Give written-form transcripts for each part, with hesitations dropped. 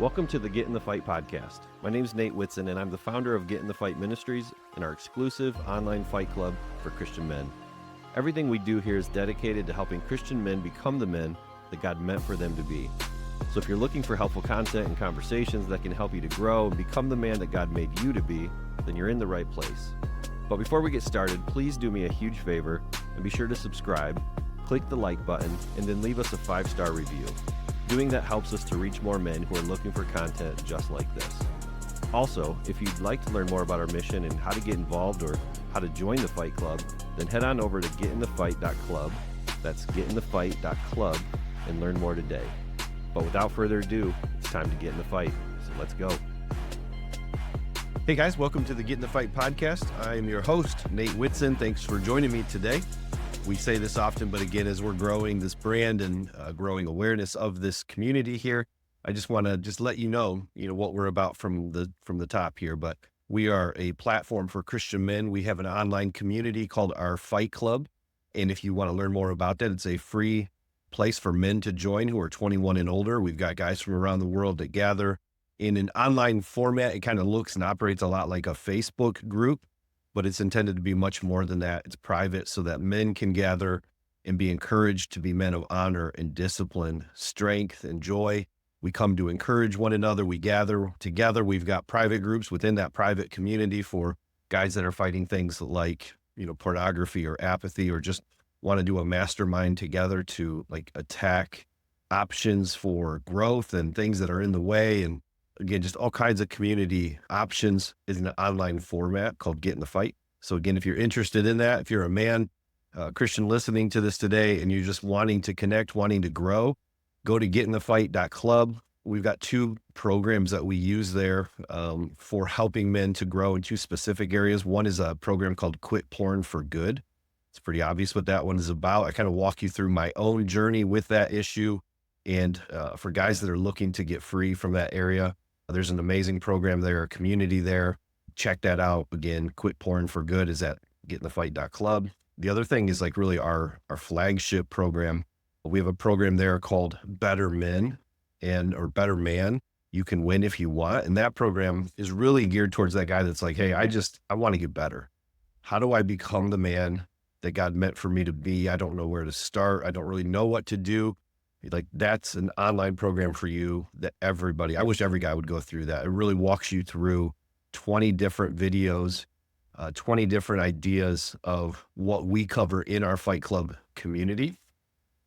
Welcome to the Get in the Fight podcast. My name is Nate Whitson, and I'm the founder of Get in the Fight Ministries and our exclusive online fight club for Christian men. Everything we do here is dedicated to helping Christian men become the men that God meant for them to be. So if you're looking for helpful content and conversations that can help you to grow and become the man that God made you to be, then you're in the right place. But before we get started, please do me a huge favor and be sure to subscribe, click the like button, and then leave us a 5-star review. Doing that helps us to reach more men who are looking for content just like this. Also, if you'd like to learn more about our mission and how to get involved or how to join the Fight Club, then head on over to getinthefight.club. That's getinthefight.club and learn more today. But without further ado, it's time to get in the fight. So let's go. Hey guys, welcome to the Get in the Fight podcast. I am your host, Nate Whitson. Thanks for joining me today. We say this often, but again, as we're growing this brand and growing awareness of this community here, I just want to let you know what we're about from the top here. But we are a platform for Christian men. We have an online community called our Fight Club, and if you want to learn more about that, it's a free place for men to join who are 21 and older. We've got guys from around the world that gather in an online format. It kind of looks and operates a lot like a Facebook group, but it's intended to be much more than that. It's private so that men can gather and be encouraged to be men of honor and discipline, strength and joy. We come to encourage one another. We gather together. We've got private groups within that private community for guys that are fighting things like, pornography or apathy, or just want to do a mastermind together to attack options for growth and things that are in the way. And again, just all kinds of community options in an online format called Get in the Fight. So again, if you're interested in that, if you're a man, Christian listening to this today, and you're just wanting to connect, wanting to grow, go to getinthefight.club. We've got 2 programs that we use there for helping men to grow in 2 specific areas. One is a program called Quit Porn for Good. It's pretty obvious what that one is about. I kind of walk you through my own journey with that issue. And for guys that are looking to get free from that area, there's an amazing program there, a community there. Check that out. Again, Quit Porn for Good is at getinthefight.club. The other thing is really our flagship program. We have a program there called Better Men or Better Man. You can win if you want. And that program is really geared towards that guy that's like, hey, I want to get better. How do I become the man that God meant for me to be? I don't know where to start. I don't really know what to do. That's an online program for you that I wish every guy would go through that. It really walks you through 20 different videos, 20 different ideas of what we cover in our Fight Club community.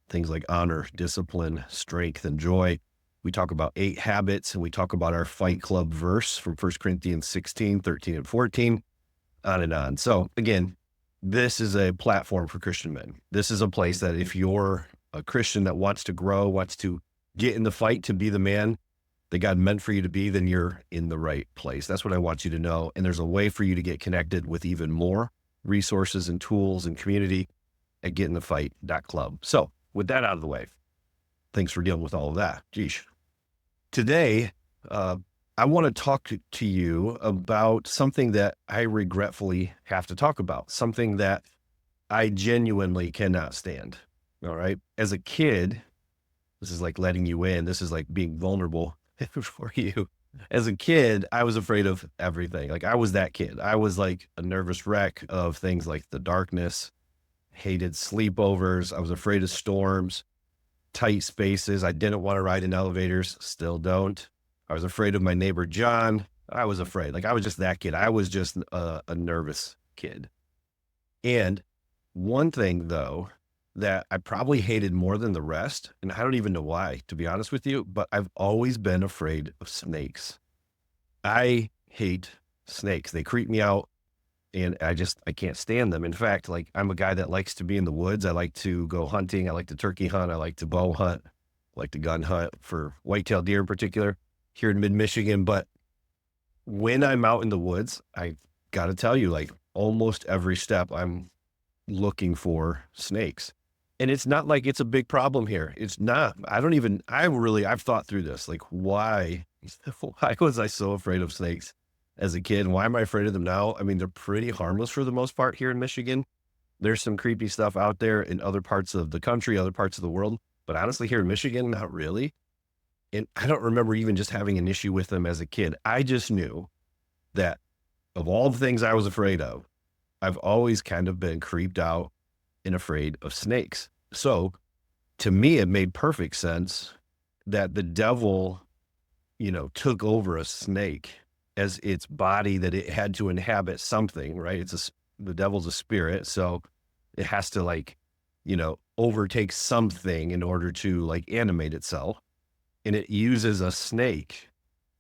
Things like honor, discipline, strength, and joy. We talk about 8 habits, and we talk about our Fight Club verse from 1 Corinthians 16, 13, and 14, on and on. So again, this is a platform for Christian men. This is a place that if you're a Christian that wants to grow, wants to get in the fight to be the man that God meant for you to be, then you're in the right place. That's what I want you to know. And there's a way for you to get connected with even more resources and tools and community at getinthefight.club. So with that out of the way, thanks for dealing with all of that. Geesh. Today, I want to talk to you about something that I regretfully have to talk about, something that I genuinely cannot stand. All right. As a kid, this is like letting you in. This is like being vulnerable for you. As a kid, I was afraid of everything. I was that kid. I was like a nervous wreck of things like the darkness, hated sleepovers. I was afraid of storms, tight spaces. I didn't want to ride in elevators. Still don't. I was afraid of my neighbor, John. I was afraid. I was just that kid. I was just a nervous kid. And one thing though, that I probably hated more than the rest, and I don't even know why, to be honest with you, but I've always been afraid of snakes. I hate snakes. They creep me out, and I can't stand them. In fact, I'm a guy that likes to be in the woods. I like to go hunting. I like to turkey hunt. I like to bow hunt. I like to gun hunt for whitetail deer in particular here in mid-Michigan. But when I'm out in the woods, I got to tell you, almost every step I'm looking for snakes. And it's not like it's a big problem here. It's not. I've thought through this. Why was I so afraid of snakes as a kid? And why am I afraid of them now? I mean, they're pretty harmless for the most part here in Michigan. There's some creepy stuff out there in other parts of the country, other parts of the world. But honestly, here in Michigan, not really. And I don't remember even just having an issue with them as a kid. I just knew that of all the things I was afraid of, I've always kind of been creeped out and afraid of snakes. So to me, it made perfect sense that the devil, took over a snake as its body, that it had to inhabit something, right? The devil's a spirit. So it has to overtake something in order to animate itself. And it uses a snake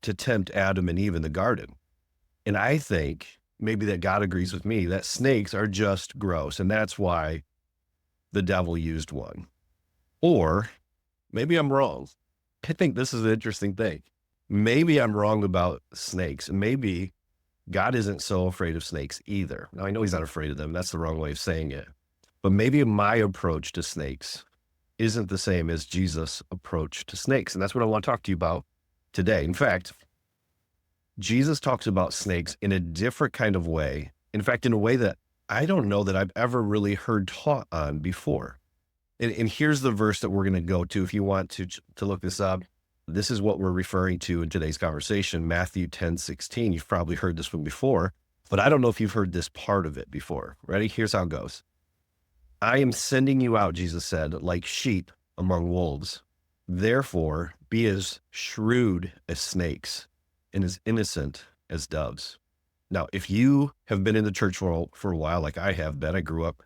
to tempt Adam and Eve in the garden. And I think maybe that God agrees with me that snakes are just gross. And that's why the devil used one. Or maybe I'm wrong. I think this is an interesting thing. Maybe I'm wrong about snakes. And maybe God isn't so afraid of snakes either. Now, I know he's not afraid of them. That's the wrong way of saying it. But maybe my approach to snakes isn't the same as Jesus' approach to snakes. And that's what I want to talk to you about today. In fact, Jesus talks about snakes in a different kind of way. In fact, in a way that I don't know that I've ever really heard taught on before. And here's the verse that we're going to go to. If you want to look this up, this is what we're referring to in today's conversation, Matthew 10:16. You've probably heard this one before, but I don't know if you've heard this part of it before. Ready? Here's how it goes. I am sending you out, Jesus said, like sheep among wolves. Therefore, be as shrewd as snakes and as innocent as doves. Now, if you have been in the church for a while, like I have been, I grew up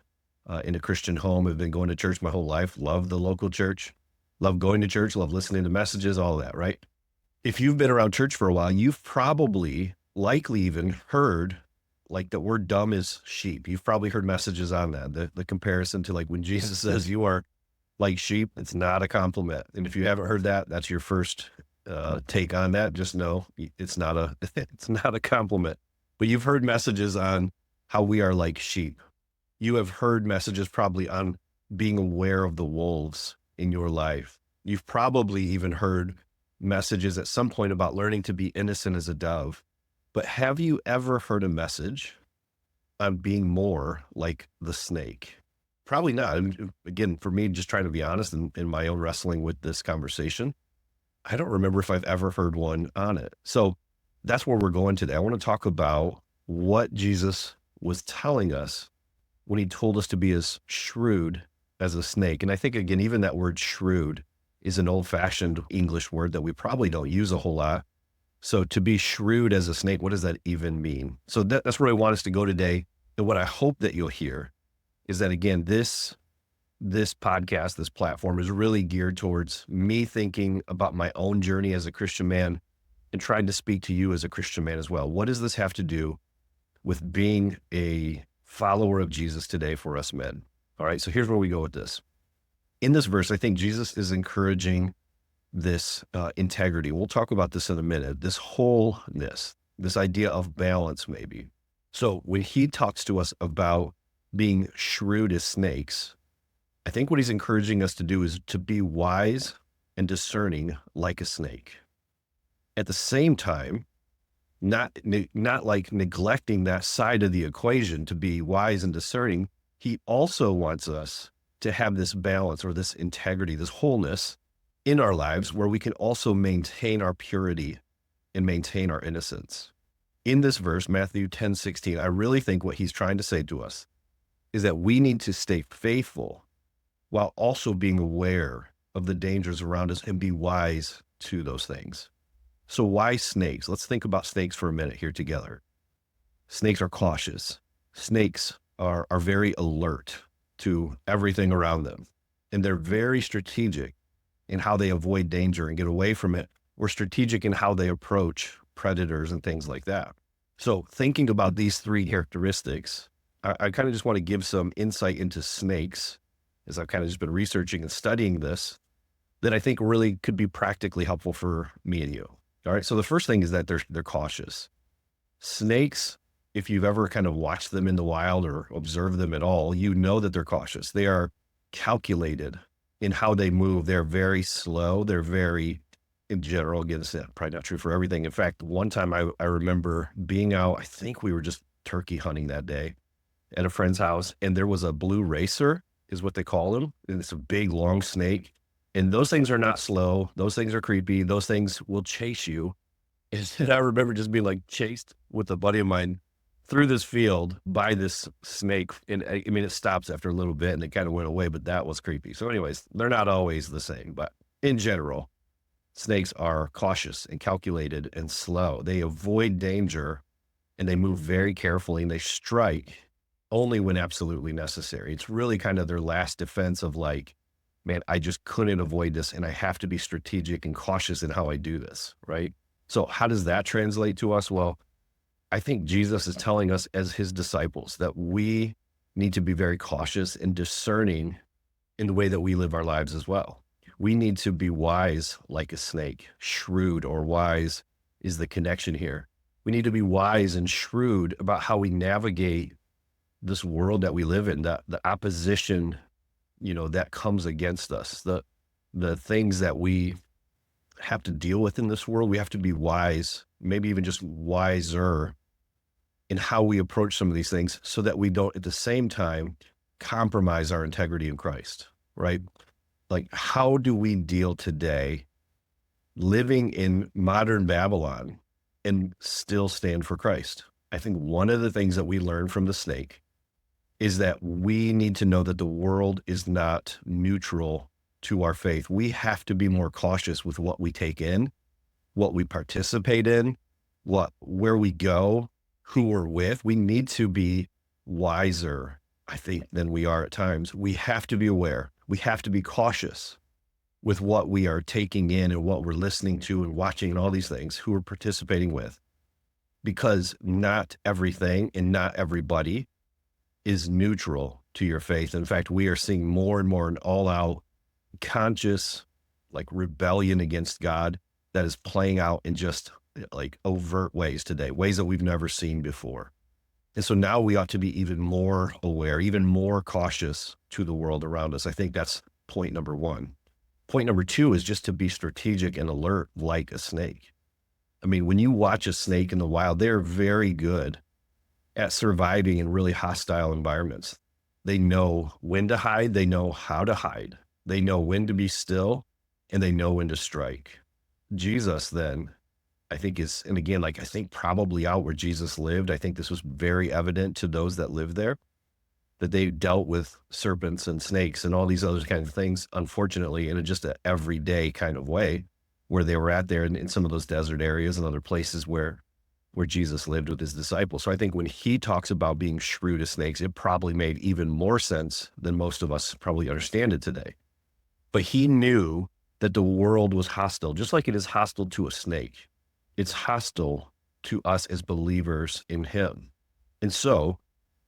in a Christian home. I've been going to church my whole life. Love the local church. Love going to church. Love listening to messages, all of that, right? If you've been around church for a while, you've probably likely even heard the word dumb is sheep. You've probably heard messages on that. The comparison to when Jesus says you are like sheep, it's not a compliment. And if you haven't heard that, that's your first take on that. Just know it's not a compliment. But you've heard messages on how we are like sheep. You have heard messages probably on being aware of the wolves in your life. You've probably even heard messages at some point about learning to be innocent as a dove. But have you ever heard a message on being more like the snake? Probably not. And again, for me, just trying to be honest in my own wrestling with this conversation, I don't remember if I've ever heard one on it. So that's where we're going today. I want to talk about what Jesus was telling us when he told us to be as shrewd as a snake. And I think, again, even that word shrewd is an old-fashioned English word that we probably don't use a whole lot. So to be shrewd as a snake, what does that even mean? So that's where I want us to go today. And what I hope that you'll hear is that, again, this podcast, this platform is really geared towards me thinking about my own journey as a Christian man and trying to speak to you as a Christian man as well. What does this have to do with being a follower of Jesus today for us men? All right, so here's where we go with this. In this verse, I think Jesus is encouraging this integrity. We'll talk about this in a minute, this wholeness, this idea of balance maybe. So when he talks to us about being shrewd as snakes, I think what he's encouraging us to do is to be wise and discerning like a snake. At the same time, not neglecting that side of the equation to be wise and discerning. He also wants us to have this balance or this integrity, this wholeness in our lives where we can also maintain our purity and maintain our innocence. In this verse, Matthew 10:16, I really think what he's trying to say to us is that we need to stay faithful while also being aware of the dangers around us and be wise to those things. So why snakes? Let's think about snakes for a minute here together. Snakes are cautious. Snakes are very alert to everything around them. And they're very strategic in how they avoid danger and get away from it, or strategic in how they approach predators and things like that. So thinking about these three characteristics, I kind of just want to give some insight into snakes as I've kind of just been researching and studying this that I think really could be practically helpful for me and you. All right. So the first thing is that they're cautious. Snakes, if you've ever kind of watched them in the wild or observed them at all, you know that they're cautious. They are calculated in how they move. They're very slow. They're very, in general, again, it's probably not true for everything. In fact, one time I remember being out, I think we were just turkey hunting that day at a friend's house, and there was a blue racer, is what they call him. And it's a big, long snake. And those things are not slow. Those things are creepy. Those things will chase you. And I remember just being like chased with a buddy of mine through this field by this snake. And I mean, it stops after a little bit and it kind of went away, but that was creepy. So anyways, they're not always the same, but in general, snakes are cautious and calculated and slow. They avoid danger and they move very carefully and they strike only when absolutely necessary. It's really kind of their last defense of like, man, I just couldn't avoid this and I have to be strategic and cautious in how I do this, right? So how does that translate to us? Well, I think Jesus is telling us as his disciples that we need to be very cautious and discerning in the way that we live our lives as well. We need to be wise like a snake. Shrewd or wise is the connection here. We need to be wise and shrewd about how we navigate this world that we live in, the opposition, that comes against us, the things that we have to deal with in this world. We have to be wise, maybe even just wiser in how we approach some of these things so that we don't at the same time compromise our integrity in Christ, right? Like, how do we deal today living in modern Babylon and still stand for Christ? I think one of the things that we learn from the snake is that we need to know that the world is not neutral to our faith. We have to be more cautious with what we take in, what we participate in, where we go, who we're with. We need to be wiser, I think, than we are at times. We have to be aware. We have to be cautious with what we are taking in and what we're listening to and watching and all these things, who we're participating with, because not everything and not everybody is neutral to your faith. In fact, we are seeing more and more an all-out conscious, like, rebellion against God that is playing out in just like overt ways today, ways that we've never seen before. And so now we ought to be even more aware, even more cautious to the world around us. I think that's point number one. Point number two is just to be strategic and alert like a snake. I mean, when you watch a snake in the wild, they're very good at surviving in really hostile environments. They know when to hide. They know how to hide. They know when to be still, and they know when to strike. Jesus then, I think and again, like, I think probably out where Jesus lived, I think this was very evident to those that lived there, that they dealt with serpents and snakes and all these other kinds of things, unfortunately, in just an everyday kind of way, where they were at there in some of those desert areas and other places where Jesus lived with his disciples. So I think when he talks about being shrewd as snakes, it probably made even more sense than most of us probably understand it today. But he knew that the world was hostile, just like it is hostile to a snake. It's hostile to us as believers in him. And so,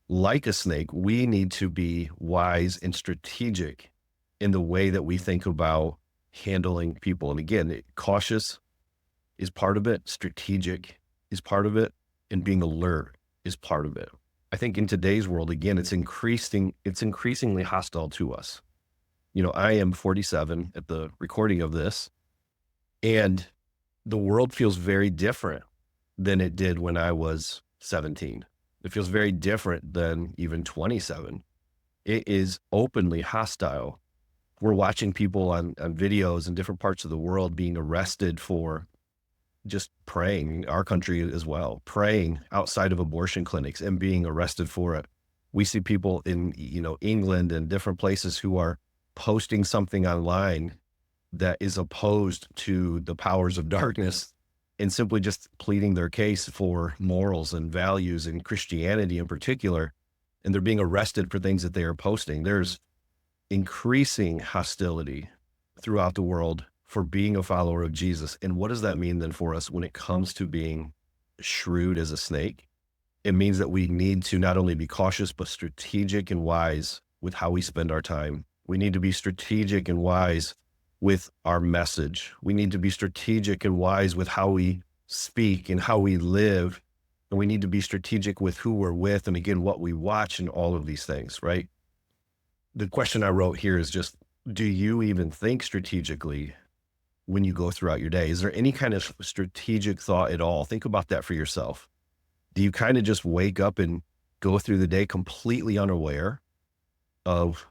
like a snake, we need to be wise and strategic in the way that we think about handling people. And again, cautious is part of it. Strategic is part of it. And being alert is part of it. I think in today's world, again, it's increasingly hostile to us. I am 47 at the recording of this, and the world feels very different than it did when I was 17. It feels very different than even 27. It is openly hostile. We're watching people on videos in different parts of the world being arrested for just praying, our country as well, praying outside of abortion clinics and being arrested for it. We see people in, England and different places who are posting something online that is opposed to the powers of darkness and simply just pleading their case for morals and values and Christianity in particular. And they're being arrested for things that they are posting. There's increasing hostility throughout the world for being a follower of Jesus. And what does that mean then for us when it comes to being shrewd as a snake? It means that we need to not only be cautious, but strategic and wise with how we spend our time. We need to be strategic and wise with our message. We need to be strategic and wise with how we speak and how we live. And we need to be strategic with who we're with and, again, what we watch and all of these things, right? The question I wrote here is just, do you even think strategically when you go throughout your day? Is there any kind of strategic thought at all? Think about that for yourself. Do you kind of just wake up and go through the day completely unaware of,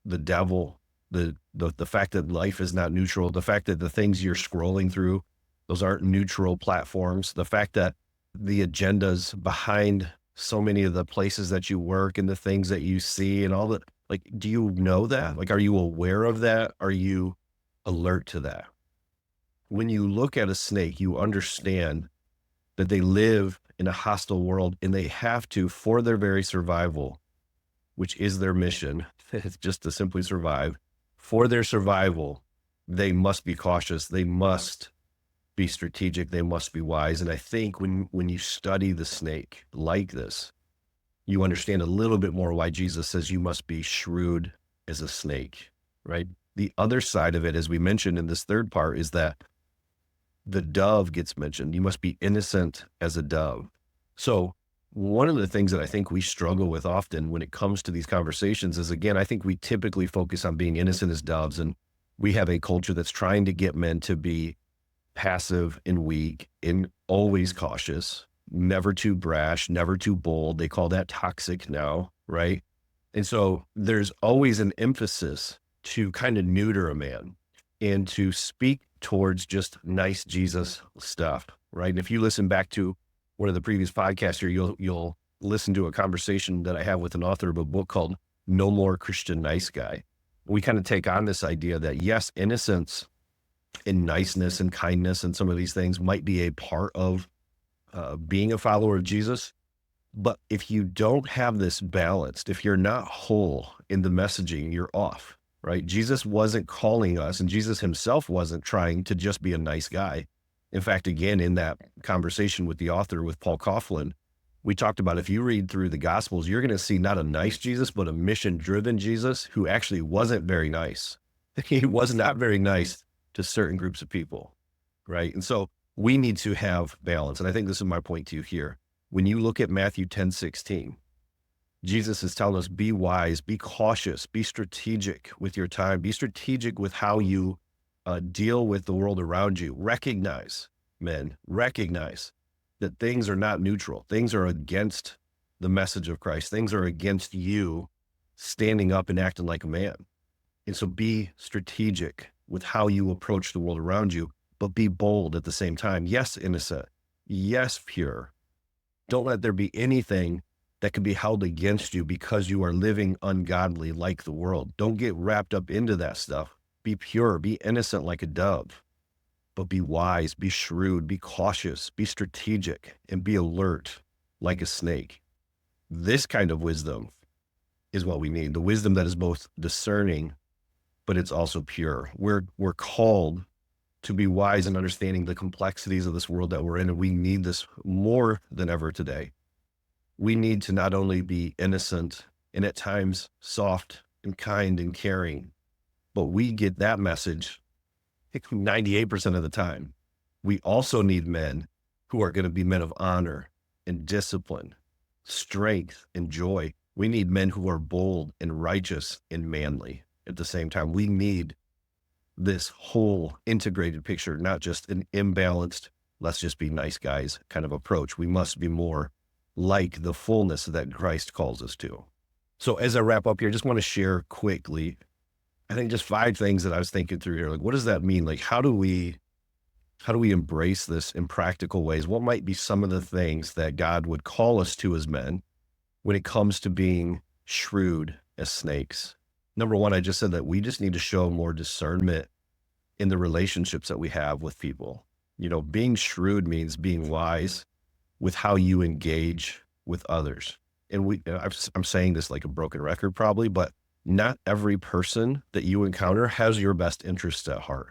the devil the fact that life is not neutral, the fact that the things you're scrolling through, those aren't neutral platforms, the fact that the agendas behind so many of the places that you work and the things that you see and all that, like, do you know that? Like, are you aware of that? Are you alert to that? When you look at a snake, you understand that they live in a hostile world and they have to, for their very survival, which is their mission, it's just to simply survive. For their survival, they must be cautious. They must be strategic. They must be wise. And I think when you study the snake like this, you understand a little bit more why Jesus says you must be shrewd as a snake, right? The other side of it, as we mentioned in this third part, is that the dove gets mentioned. You must be innocent as a dove. So one of the things that I think we struggle with often when it comes to these conversations is, again, I think we typically focus on being innocent as doves, and we have a culture that's trying to get men to be passive and weak and always cautious, never too brash, never too bold. They call that toxic now, right? And so there's always an emphasis to kind of neuter a man and to speak towards just nice Jesus stuff, right? And if you listen back to one of the previous podcasts here, you'll listen to a conversation that I have with an author of a book called No More Christian Nice Guy. We kind of take on this idea that, yes, innocence and niceness and kindness and some of these things might be a part of being a follower of Jesus. But if you don't have this balanced, if you're not whole in the messaging, you're off, right? Jesus wasn't calling us, and Jesus himself wasn't trying to just be a nice guy. In fact, again, in that conversation with the author, with Paul Coughlin, we talked about, if you read through the Gospels, you're going to see not a nice Jesus, but a mission-driven Jesus who actually wasn't very nice. He was not very nice to certain groups of people, right? And so we need to have balance. And I think this is my point to you here. When you look at Matthew 10:16, Jesus is telling us, be wise, be cautious, be strategic with your time, be strategic with how you deal with the world around you. Recognize that things are not neutral. Things are against the message of Christ. Things are against you standing up and acting like a man. And so be strategic with how you approach the world around you, but be bold at the same time. Yes, innocent. Yes, pure. Don't let there be anything that can be held against you because you are living ungodly like the world. Don't get wrapped up into that stuff. Be pure, be innocent like a dove, but be wise, be shrewd, be cautious, be strategic, and be alert like a snake. This kind of wisdom is what we need. The wisdom that is both discerning, but it's also pure. We're called to be wise in understanding the complexities of this world that we're in, and we need this more than ever today. We need to not only be innocent and at times soft and kind and caring, but we get that message 98% of the time. We also need men who are going to be men of honor and discipline, strength and joy. We need men who are bold and righteous and manly at the same time. We need this whole integrated picture, not just an imbalanced, let's just be nice guys kind of approach. We must be more like the fullness that Christ calls us to. So as I wrap up here, I just want to share quickly, I think just 5 things that I was thinking through here. Like, what does that mean? Like, how do we embrace this in practical ways? What might be some of the things that God would call us to as men when it comes to being shrewd as snakes? Number 1, I just said that we just need to show more discernment in the relationships that we have with people. You know, being shrewd means being wise with how you engage with others. And I'm saying this like a broken record probably, but not every person that you encounter has your best interests at heart.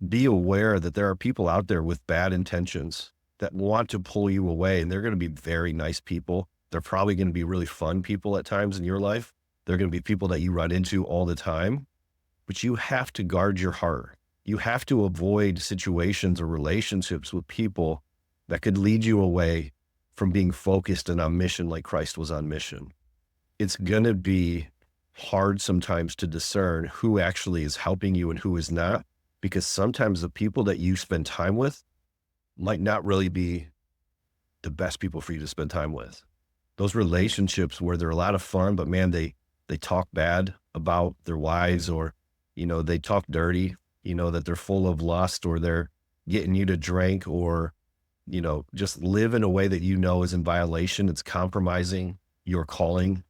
Be aware that there are people out there with bad intentions that want to pull you away, and they're going to be very nice people. They're probably going to be really fun people at times in your life. They're going to be people that you run into all the time, but you have to guard your heart. You have to avoid situations or relationships with people that could lead you away from being focused and on mission like Christ was on mission. It's going to be hard sometimes to discern who actually is helping you and who is not, because sometimes the people that you spend time with might not really be the best people for you to spend time with. Those relationships where they're a lot of fun, but man, they They talk bad about their wives, or, they talk dirty, that they're full of lust, or they're getting you to drink, or, just live in a way that is in violation. It's compromising your calling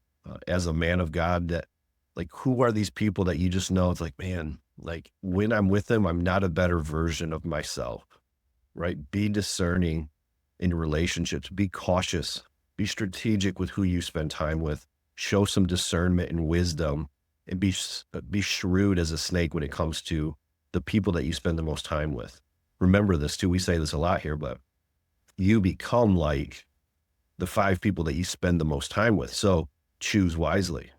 as a man of God. That, like, who are these people that you just know? It's like, man, like, when I'm with them, I'm not a better version of myself, right? Be discerning in relationships, be cautious, be strategic with who you spend time with, show some discernment and wisdom, and be shrewd as a snake when it comes to the people that you spend the most time with. Remember this too. We say this a lot here, but you become like the 5 people that you spend the most time with. So choose wisely.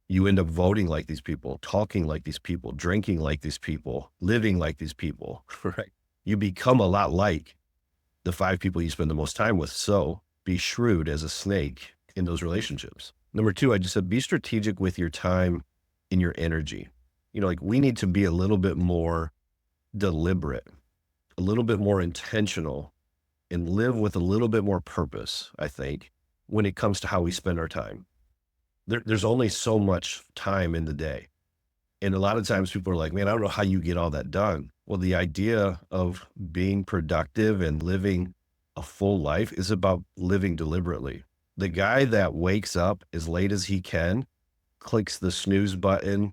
You end up voting like these people, talking like these people, drinking like these people, living like these people, right? You become a lot like the 5 people you spend the most time with. So be shrewd as a snake in those relationships. Number 2, I just said, be strategic with your time and your energy. Like, we need to be a little bit more deliberate, a little bit more intentional, and live with a little bit more purpose, I think, when it comes to how we spend our time. There's only so much time in the day. And a lot of times people are like, man, I don't know how you get all that done. Well, the idea of being productive and living a full life is about living deliberately. The guy that wakes up as late as he can, clicks the snooze button,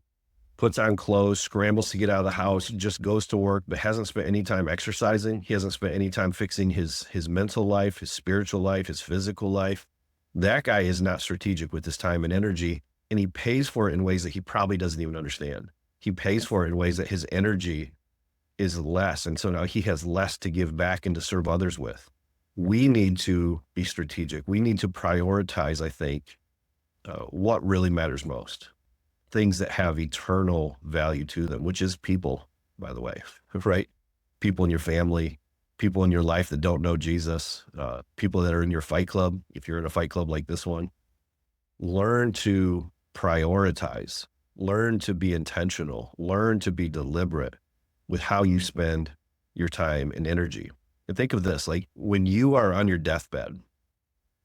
puts on clothes, scrambles to get out of the house, just goes to work, but hasn't spent any time exercising. He hasn't spent any time fixing his mental life, his spiritual life, his physical life. That guy is not strategic with his time and energy, and he pays for it in ways that he probably doesn't even understand. He pays for it in ways that his energy is less, and so now he has less to give back and to serve others with. We need to be strategic. We need to prioritize, I think, what really matters most. Things that have eternal value to them, which is people, by the way, right? People in your family, people in your life that don't know Jesus, people that are in your fight club. If you're in a fight club like this one, learn to prioritize, learn to be intentional, learn to be deliberate with how you spend your time and energy. And think of this, like, when you are on your deathbed,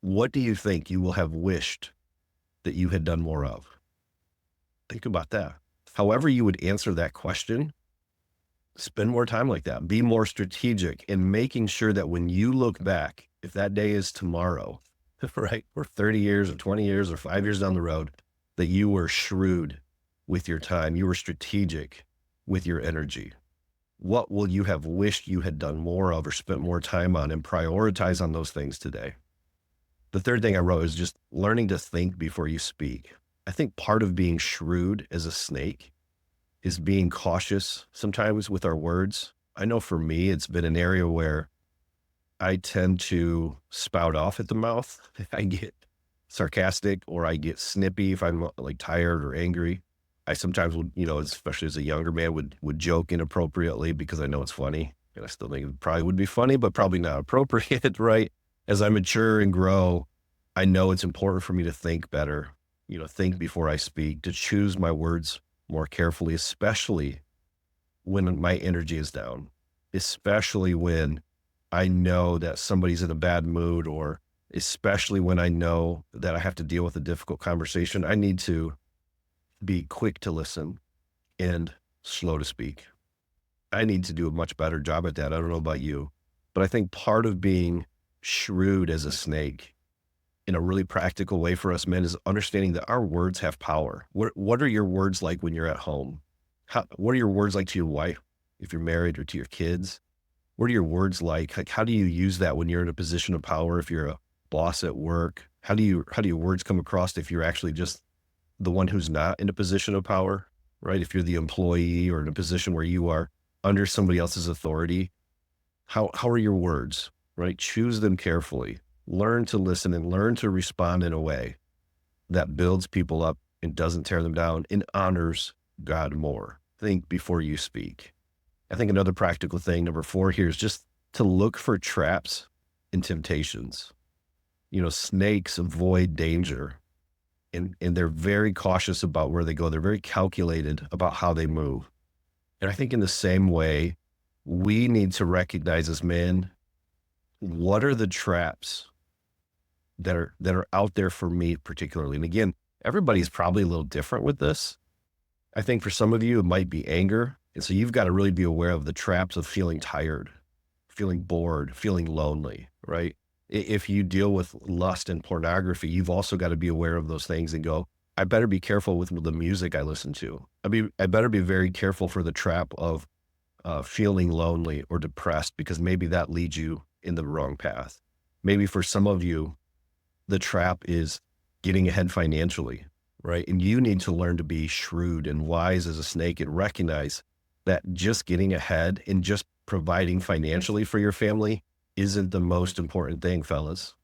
what do you think you will have wished that you had done more of? Think about that. However you would answer that question, spend more time like that. Be more strategic in making sure that when you look back, if that day is tomorrow, right, or 30 years or 20 years or 5 years down the road, that you were shrewd with your time, you were strategic with your energy. What will you have wished you had done more of or spent more time on, and prioritize on those things today? The third thing I wrote is just learning to think before you speak. I think part of being shrewd as a snake is being cautious sometimes with our words. I know for me, it's been an area where I tend to spout off at the mouth. I get sarcastic, or I get snippy if I'm like tired or angry. I sometimes would, especially as a younger man, would joke inappropriately because I know it's funny. And I still think it probably would be funny, but probably not appropriate, right? As I mature and grow, I know it's important for me to think better, think before I speak, to choose my words more carefully, especially when my energy is down, especially when I know that somebody's in a bad mood, or especially when I know that I have to deal with a difficult conversation. I need to be quick to listen and slow to speak. I need to do a much better job at that. I don't know about you, but I think part of being shrewd as a snake in a really practical way for us men is understanding that our words have power. What are your words like when you're at home? What are your words like to your wife, if you're married, or to your kids? What are your words like? Like, how do you use that when you're in a position of power? If you're a boss at work, how do your words come across if you're actually just the one who's not in a position of power, right? If you're the employee or in a position where you are under somebody else's authority, how are your words, right? Choose them carefully. Learn to listen and learn to respond in a way that builds people up and doesn't tear them down and honors God more. Think before you speak. I think another practical thing, number 4 here, is just to look for traps and temptations. Snakes avoid danger, and they're very cautious about where they go. They're very calculated about how they move. And I think in the same way, we need to recognize as men, what are the traps that are out there for me particularly? And again, Everybody's probably a little different with this. I think for some of you, it might be anger. And so you've got to really be aware of the traps of feeling tired, feeling bored, feeling lonely, right? If you deal with lust and pornography, you've also got to be aware of those things and go, I better be careful with the music I listen to. I better be very careful for the trap of feeling lonely or depressed, because maybe that leads you in the wrong path. Maybe for some of you, the trap is getting ahead financially, right? And you need to learn to be shrewd and wise as a snake and recognize that just getting ahead and just providing financially for your family isn't the most important thing, fellas.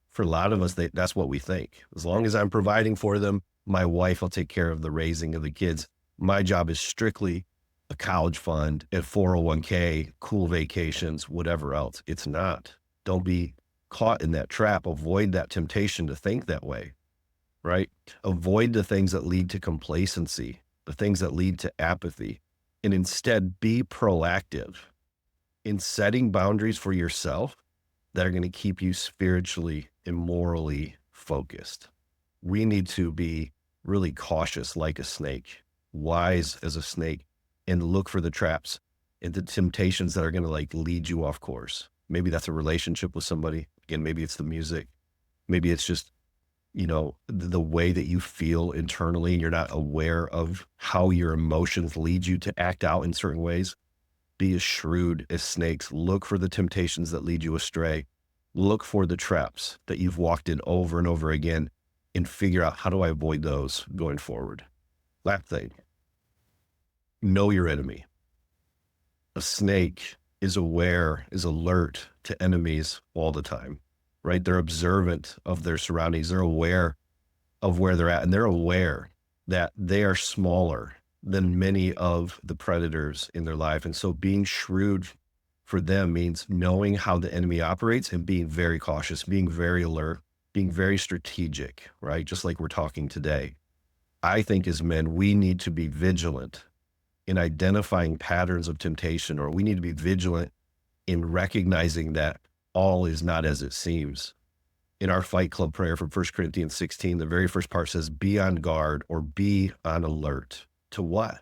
For a lot of us, that's what we think. As long as I'm providing for them, my wife will take care of the raising of the kids. My job is strictly a college fund, a 401k, cool vacations, whatever else. It's not. Don't be caught in that trap. Avoid that temptation to think that way, right? Avoid the things that lead to complacency, the things that lead to apathy, and instead be proactive in setting boundaries for yourself that are going to keep you spiritually and morally focused. We need to be really cautious like a snake, wise as a snake, and look for the traps and the temptations that are going to lead you off course. Maybe that's a relationship with somebody. Again, maybe it's the music. Maybe it's just, the way that you feel internally and you're not aware of how your emotions lead you to act out in certain ways. Be as shrewd as snakes. Look for the temptations that lead you astray. Look for the traps that you've walked in over and over again and figure out, how do I avoid those going forward? Last thing, know your enemy. A snake is aware, is alert to enemies all the time, right? They're observant of their surroundings. They're aware of where they're at, and they're aware that they are smaller than many of the predators in their life. And so being shrewd for them means knowing how the enemy operates and being very cautious, being very alert, being very strategic, right? Just like we're talking today. I think as men, we need to be vigilant in identifying patterns of temptation, or we need to be vigilant in recognizing that all is not as it seems. In our Fight Club prayer from 1 Corinthians 16, the very first part says, be on guard or be on alert. To what?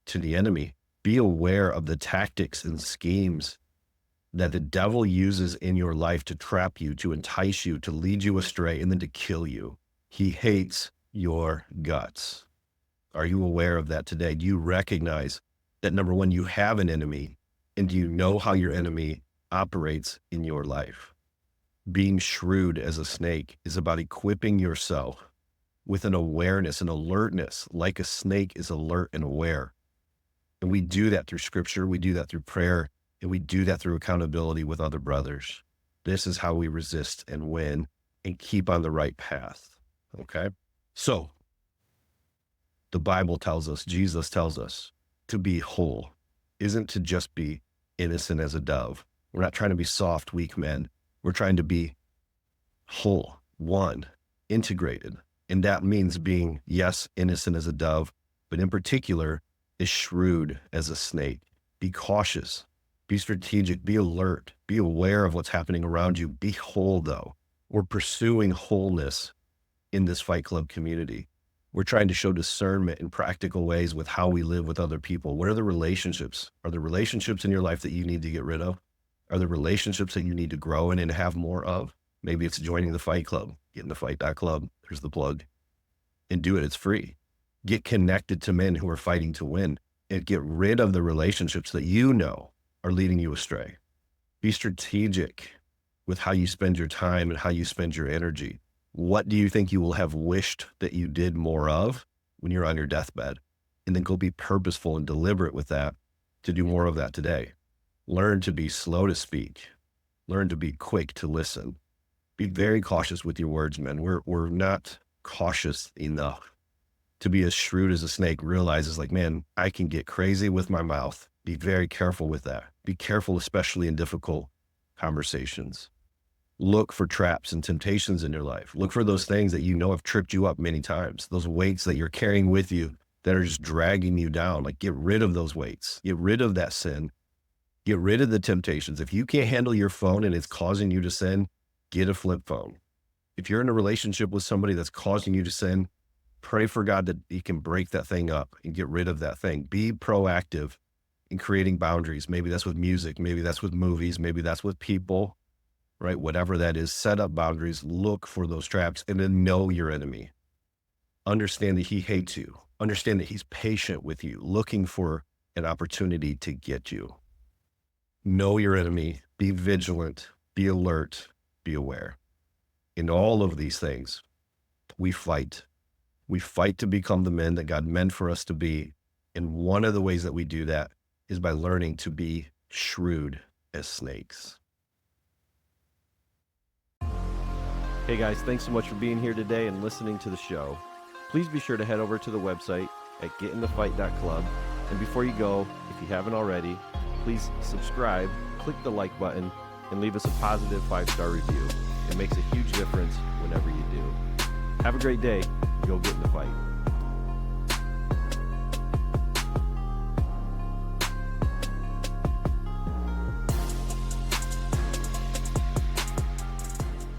To the enemy. Be aware of the tactics and schemes that the devil uses in your life to trap you, to entice you, to lead you astray, and then to kill you. He hates your guts. Are you aware of that today? Do you recognize that, number one, you have an enemy, and do you know how your enemy operates in your life? Being shrewd as a snake is about equipping yourself with an awareness, an alertness, like a snake is alert and aware. And we do that through scripture, we do that through prayer, and we do that through accountability with other brothers. This is how we resist and win and keep on the right path, okay? So, the Bible tells us, Jesus tells us, to be whole isn't to just be innocent as a dove. We're not trying to be soft, weak men. We're trying to be whole, one, integrated. And that means being, yes, innocent as a dove, but in particular, is shrewd as a snake. Be cautious, be strategic, be alert, be aware of what's happening around you. Be whole, though. We're pursuing wholeness in this Fight Club community. We're trying to show discernment in practical ways with how we live with other people. What are the relationships? Are there relationships in your life that you need to get rid of? Are there relationships that you need to grow in and have more of? Maybe it's joining the Fight Club, getting the fight.club. There's the plug. And do it. It's free. Get connected to men who are fighting to win and get rid of the relationships that you know are leading you astray. Be strategic with how you spend your time and how you spend your energy. What do you think you will have wished that you did more of when you're on your deathbed? And then go be purposeful and deliberate with that to do more of that today. Learn to be slow to speak. Learn to be quick to listen. Be very cautious with your words, men. We're not cautious enough. To be as shrewd as a snake realizes, man, I can get crazy with my mouth. Be very careful with that. Be careful, especially in difficult conversations. Look for traps and temptations in your life. Look for those things that you know have tripped you up many times, those weights that you're carrying with you that are just dragging you down. Get rid of those weights. Get rid of that sin. Get rid of the temptations. If you can't handle your phone and it's causing you to sin, get a flip phone. If you're in a relationship with somebody that's causing you to sin, pray for God that he can break that thing up and get rid of that thing. Be proactive in creating boundaries. Maybe that's with music. Maybe that's with movies. Maybe that's with people, right? Whatever that is, set up boundaries, look for those traps, and then know your enemy. Understand that he hates you. Understand that he's patient with you, looking for an opportunity to get you. Know your enemy. Be vigilant. Be alert. Be aware. In all of these things, we fight. We fight to become the men that God meant for us to be. And one of the ways that we do that is by learning to be shrewd as snakes. Hey guys, thanks so much for being here today and listening to the show. Please be sure to head over to the website at getinthefight.club. And before you go, if you haven't already, please subscribe, click the like button, and leave us a positive 5-star review. It makes a huge difference whenever you do. Have a great day. Go get in the fight.